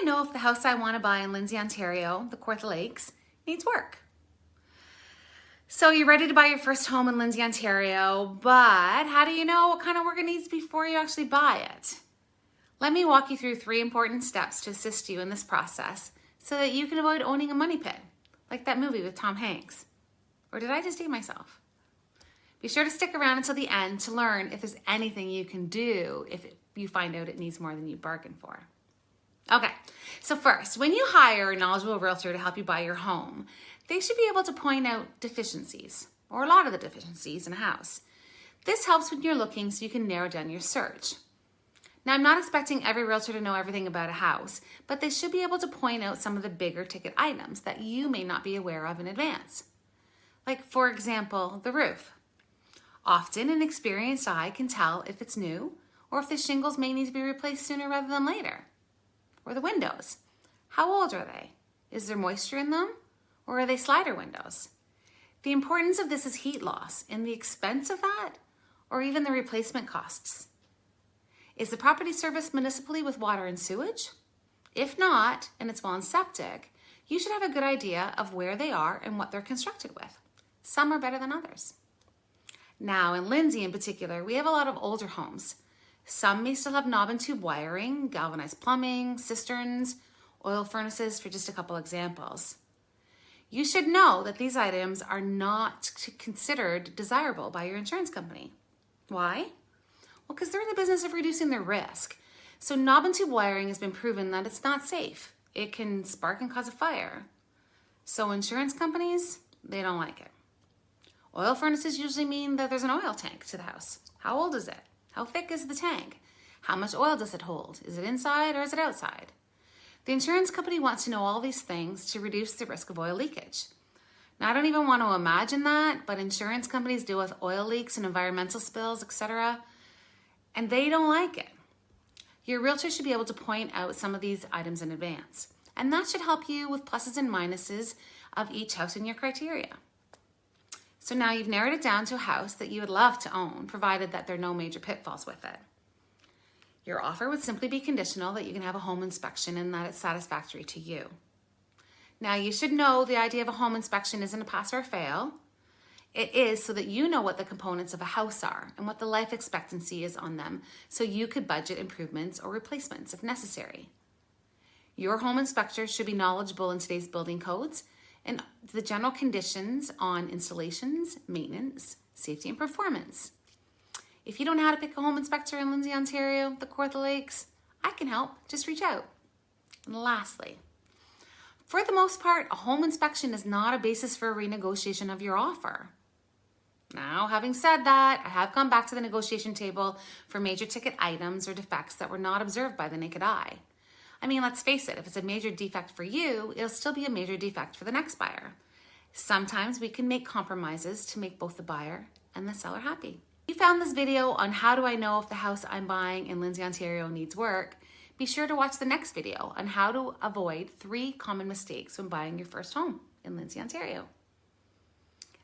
I know if the house I want to buy in Lindsay, Ontario, the Kawartha Lakes, needs work? So you're ready to buy your first home in Lindsay, Ontario, but how do you know what kind of work it needs before you actually buy it? Let me walk you through 3 important steps to assist you in this process so that you can avoid owning a money pit, like that movie with Tom Hanks. Or did I just date myself? Be sure to stick around until the end to learn if there's anything you can do if you find out it needs more than you bargained for. Okay, so first, when you hire a knowledgeable realtor to help you buy your home, they should be able to point out deficiencies, or a lot of the deficiencies in a house. This helps when you're looking so you can narrow down your search. Now, I'm not expecting every realtor to know everything about a house, but they should be able to point out some of the bigger ticket items that you may not be aware of in advance. Like, for example, the roof. Often, an experienced eye can tell if it's new or if the shingles may need to be replaced sooner rather than later. Or the windows. How old are they? Is there moisture in them? Or are they slider windows? The importance of this is heat loss and the expense of that, or even the replacement costs. Is the property serviced municipally with water and sewage? If not, and it's well and septic, you should have a good idea of where they are and what they're constructed with. Some are better than others. Now, in Lindsay in particular, we have a lot of older homes. Some may still have knob and tube wiring, galvanized plumbing, cisterns, oil furnaces, for just a couple examples. You should know that these items are not considered desirable by your insurance company. Why? Well, because they're in the business of reducing their risk. So knob and tube wiring has been proven that it's not safe. It can spark and cause a fire. So insurance companies, they don't like it. Oil furnaces usually mean that there's an oil tank to the house. How old is it? How thick is the tank? How much oil does it hold? Is it inside or is it outside? The insurance company wants to know all these things to reduce the risk of oil leakage. Now, I don't even want to imagine that, but insurance companies deal with oil leaks and environmental spills, etc., and they don't like it. Your realtor should be able to point out some of these items in advance, and that should help you with pluses and minuses of each house in your criteria. So now you've narrowed it down to a house that you would love to own, provided that there are no major pitfalls with it. Your offer would simply be conditional that you can have a home inspection and that it's satisfactory to you. Now, you should know the idea of a home inspection isn't a pass or a fail. It is so that you know what the components of a house are and what the life expectancy is on them, so you could budget improvements or replacements if necessary. Your home inspector should be knowledgeable in today's building codes and the general conditions on installations, maintenance, safety, and performance. If you don't know how to pick a home inspector in Lindsay, Ontario, the Kawartha Lakes, I can help. Just reach out. And lastly, for the most part, a home inspection is not a basis for a renegotiation of your offer. Now, having said that, I have gone back to the negotiation table for major ticket items or defects that were not observed by the naked eye. I mean, let's face it, if it's a major defect for you, it'll still be a major defect for the next buyer. Sometimes we can make compromises to make both the buyer and the seller happy. If you found this video on how do I know if the house I'm buying in Lindsay, Ontario needs work, be sure to watch the next video on how to avoid 3 common mistakes when buying your first home in Lindsay, Ontario.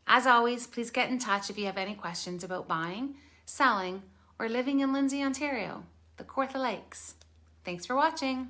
As always, please get in touch if you have any questions about buying, selling, or living in Lindsay, Ontario, the Kawartha Lakes. Thanks for watching.